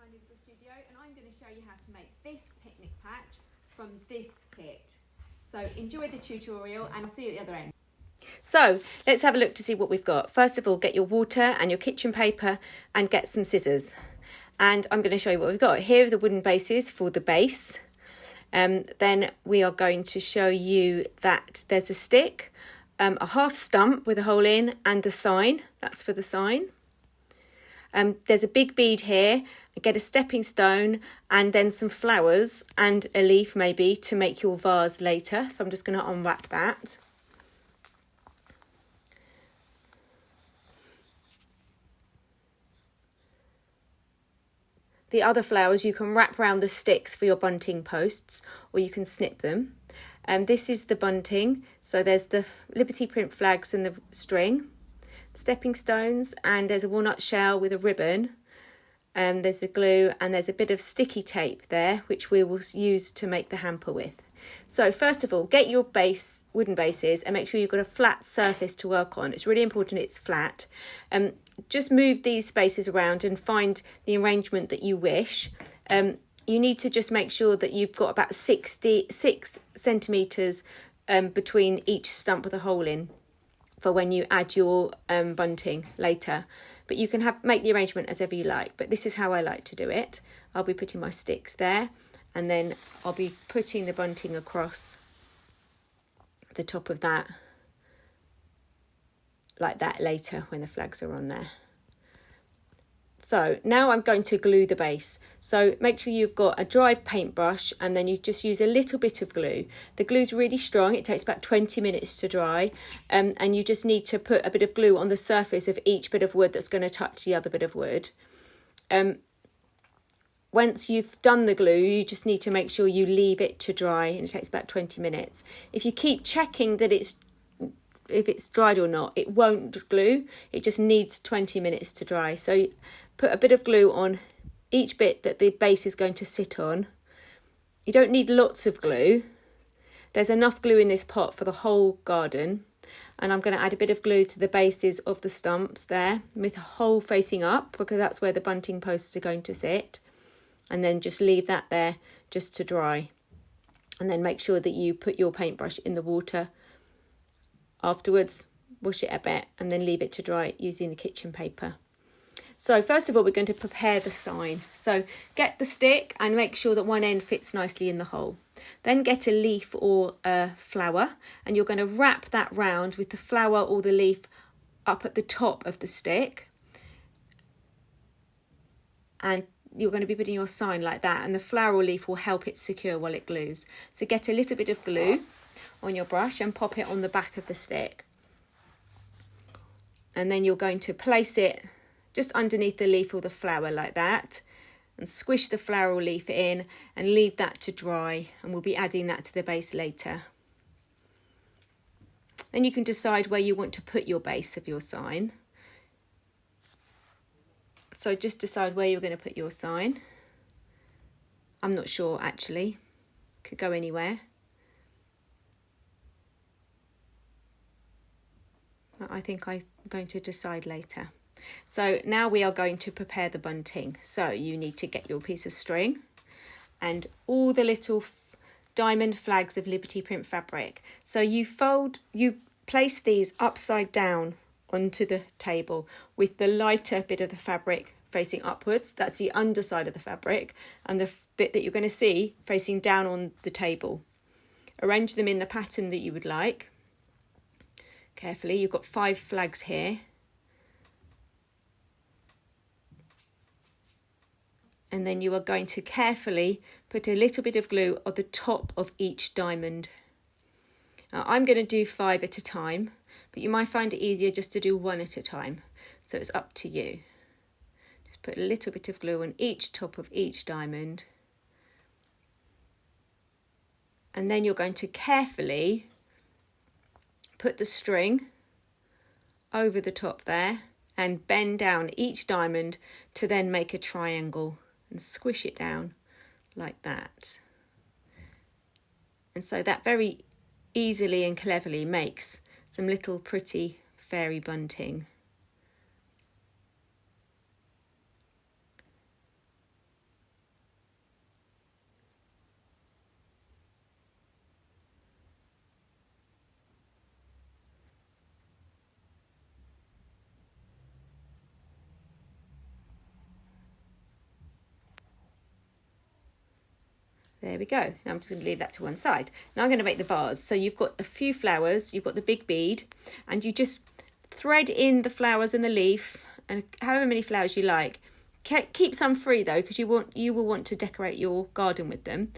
signed in for a studio, and I'm going to show you how to make this picnic patch from this kit. So enjoy the tutorial and I'll see you at the other end. So let's have a look to see what we've got. First of all, get your water and your kitchen paper and get some scissors. And I'm going to show you what we've got. Here are the wooden bases for the base. Then we are going to show you that there's a stick, a half stump with a hole in, and the sign. That's for the sign. There's a big bead here. Get a stepping stone and then some flowers and a leaf maybe to make your vase later. So I'm just going to unwrap that. The other flowers you can wrap around the sticks for your bunting posts, or you can snip them. This is the bunting. So there's the Liberty print flags and the string, stepping stones, and there's a walnut shell with a ribbon. There's the glue and there's a bit of sticky tape there, which we will use to make the hamper with. So first of all, get your wooden bases and make sure you've got a flat surface to work on. It's really important it's flat. Just move these spaces around and find the arrangement that you wish. You need to just make sure that you've got about 6 centimetres between each stump with a hole in for when you add your bunting later. But you can make the arrangement as ever you like. But this is how I like to do it. I'll be putting my sticks there, and then I'll be putting the bunting across the top of that, like that later when the flags are on there. So now I'm going to glue the base. So make sure you've got a dry paintbrush and then you just use a little bit of glue. The glue's really strong. It takes about 20 minutes to dry. And you just need to put a bit of glue on the surface of each bit of wood that's going to touch the other bit of wood. Once you've done the glue, you just need to make sure you leave it to dry, and it takes about 20 minutes. If you keep checking that if it's dried or not, it won't glue. It just needs 20 minutes to dry. So put a bit of glue on each bit that the base is going to sit on. You don't need lots of glue. There's enough glue in this pot for the whole garden. And I'm going to add a bit of glue to the bases of the stumps there with the hole facing up, because that's where the bunting posts are going to sit. And then just leave that there just to dry. And then make sure that you put your paintbrush in the water afterwards, wash it a bit, and then leave it to dry using the kitchen paper. So first of all, we're going to prepare the sign. So get the stick and make sure that one end fits nicely in the hole. Then get a leaf or a flower, and you're going to wrap that round with the flower or the leaf up at the top of the stick. And you're going to be putting your sign like that, and the flower or leaf will help it secure while it glues. So get a little bit of glue on your brush and pop it on the back of the stick. And then you're going to place it just underneath the leaf or the flower like that, and squish the flower or leaf in and leave that to dry, and we'll be adding that to the base later. Then you can decide where you want to put your base of your sign. So just decide where you're going to put your sign. I'm not sure actually, could go anywhere. I think I'm going to decide later. So now we are going to prepare the bunting. So you need to get your piece of string and all the little diamond flags of Liberty print fabric. So you place these upside down onto the table with the lighter bit of the fabric facing upwards. That's the underside of the fabric, and the bit that you're going to see facing down on the table. Arrange them in the pattern that you would like. Carefully, you've got 5 flags here. And then you are going to carefully put a little bit of glue on the top of each diamond. Now, I'm going to do 5 at a time, but you might find it easier just to do 1 at a time. So it's up to you. Just put a little bit of glue on each top of each diamond. And then you're going to carefully put the string over the top there and bend down each diamond to then make a triangle and squish it down like that. And so that very easily and cleverly makes some little pretty fairy bunting. There we go. Now I'm just going to leave that to one side. Now I'm going to make the vase. So you've got a few flowers, you've got the big bead, and you just thread in the flowers and the leaf, and however many flowers you like. Keep some free though, because you will want to decorate your garden with them.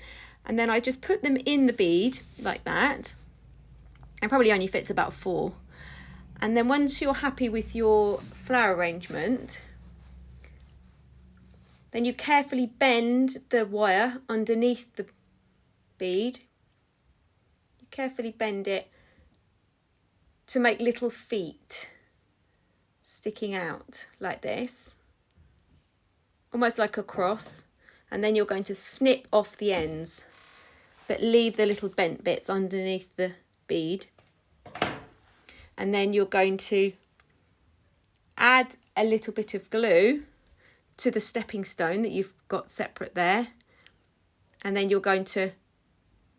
And then I just put them in the bead like that. It probably only fits about 4. And then once you're happy with your flower arrangement, then you carefully bend the wire underneath the bead. You carefully bend it to make little feet sticking out like this, almost like a cross. And then you're going to snip off the ends, but leave the little bent bits underneath the bead. And then you're going to add a little bit of glue to the stepping stone that you've got separate there, and then you're going to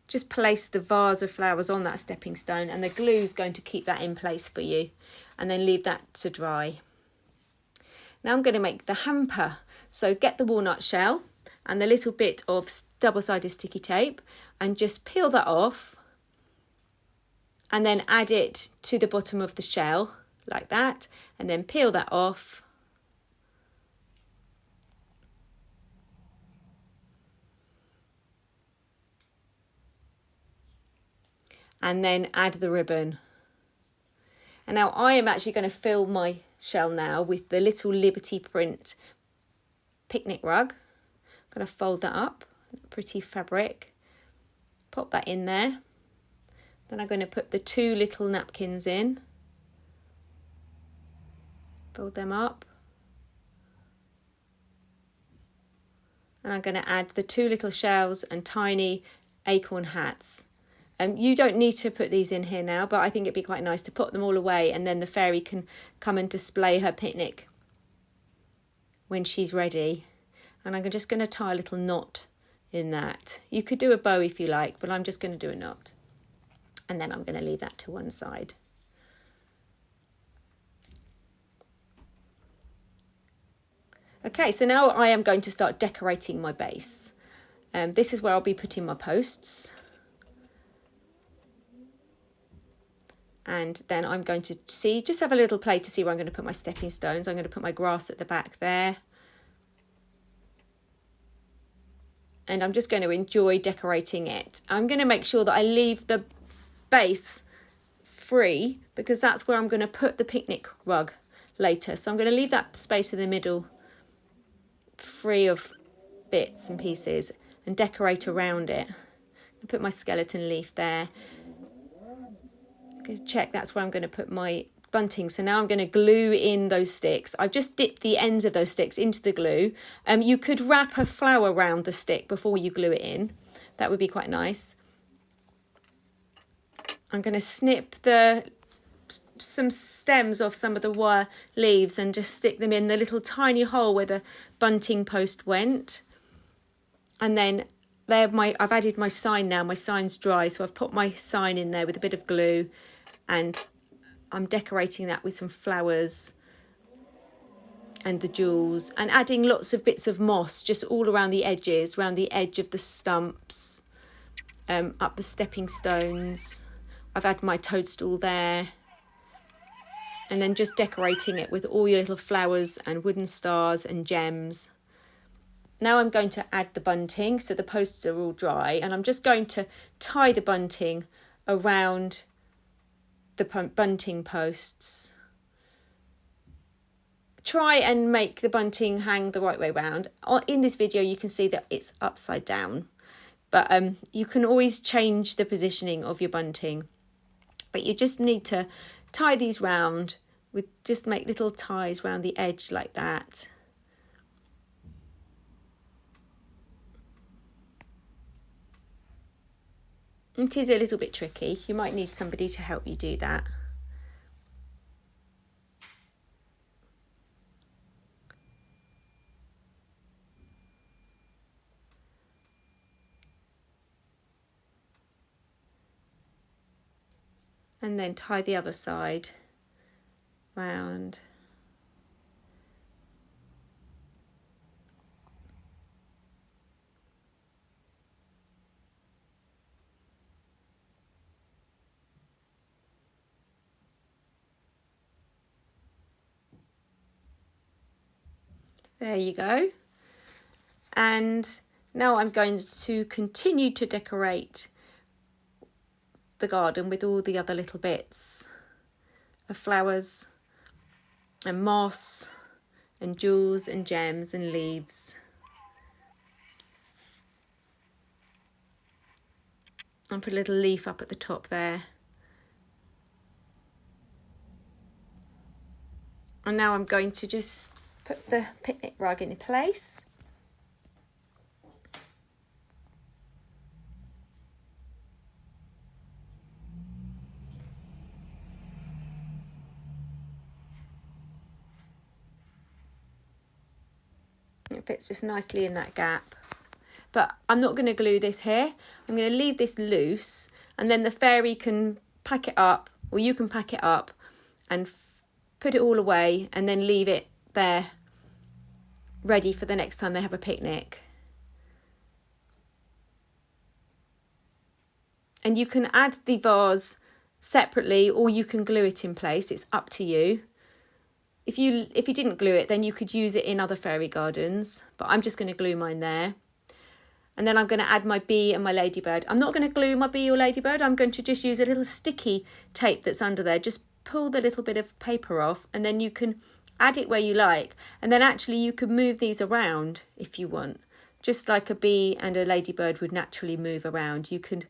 just place the vase of flowers on that stepping stone, and the glue is going to keep that in place for you, and then leave that to dry. Now I'm going to make the hamper. So get the walnut shell and the little bit of double-sided sticky tape and just peel that off, and then add it to the bottom of the shell like that, and then peel that off. And then add the ribbon. And now I am actually going to fill my shell now with the little Liberty print picnic rug. I'm going to fold that up, pretty fabric, pop that in there. Then I'm going to put the 2 little napkins in, fold them up. And I'm going to add the 2 little shells and tiny acorn hats. You don't need to put these in here now, but I think it'd be quite nice to put them all away, and then the fairy can come and display her picnic when she's ready. And I'm just going to tie a little knot in that. You could do a bow if you like, but I'm just going to do a knot. And then I'm going to leave that to one side. Okay, so now I am going to start decorating my base. This is where I'll be putting my posts. And then I'm going to just have a little play to see where I'm going to put my stepping stones. I'm going to put my grass at the back there. And I'm just going to enjoy decorating it. I'm going to make sure that I leave the base free, because that's where I'm going to put the picnic rug later. So I'm going to leave that space in the middle free of bits and pieces and decorate around it. I'll put my skeleton leaf there. Check that's where I'm going to put my bunting. So now I'm going to glue in those sticks. I've just dipped the ends of those sticks into the glue. You could wrap a flower around the stick before you glue it in. That would be quite nice. I'm going to snip some stems off some of the wire leaves and just stick them in the little tiny hole where the bunting post went. And then I've added my sign now. My sign's dry, so I've put my sign in there with a bit of glue, and I'm decorating that with some flowers and the jewels, and adding lots of bits of moss just all around the edges, around the edge of the stumps, up the stepping stones. I've added my toadstool there, and then just decorating it with all your little flowers and wooden stars and gems. Now I'm going to add the bunting. So the posts are all dry, and I'm just going to tie the bunting around the bunting posts. Try and make the bunting hang the right way round. In this video you can see that it's upside down, but you can always change the positioning of your bunting. But you just need to tie these round, just make little ties round the edge like that. It is a little bit tricky. You might need somebody to help you do that. And then tie the other side round. There you go. And now I'm going to continue to decorate the garden with all the other little bits of flowers and moss and jewels and gems and leaves. I'll put a little leaf up at the top there. And now I'm going to just put the picnic rug in place. It fits just nicely in that gap. But I'm not going to glue this here. I'm going to leave this loose, and then the fairy can pack it up, or you can pack it up and put it all away and then leave it there ready for the next time they have a picnic. And you can add the vase separately, or you can glue it in place. It's up to you. If you didn't glue it, then you could use it in other fairy gardens, but I'm just going to glue mine there. And then I'm going to add my bee and my ladybird. I'm not going to glue my bee or ladybird. I'm going to just use a little sticky tape that's under there. Just pull the little bit of paper off, and then you can add it where you like. And then actually you could move these around if you want. Just like a bee and a ladybird would naturally move around. You could,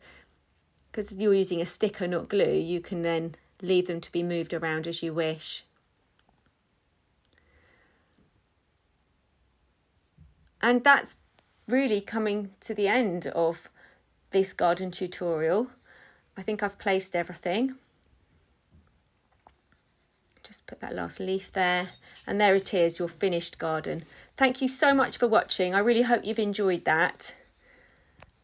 because you're using a sticker, not glue, you can then leave them to be moved around as you wish. And that's really coming to the end of this garden tutorial. I think I've placed everything. Just put that last leaf there, and there it is, your finished garden. Thank you so much for watching. I really hope you've enjoyed that,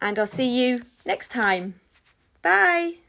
and I'll see you next time. Bye.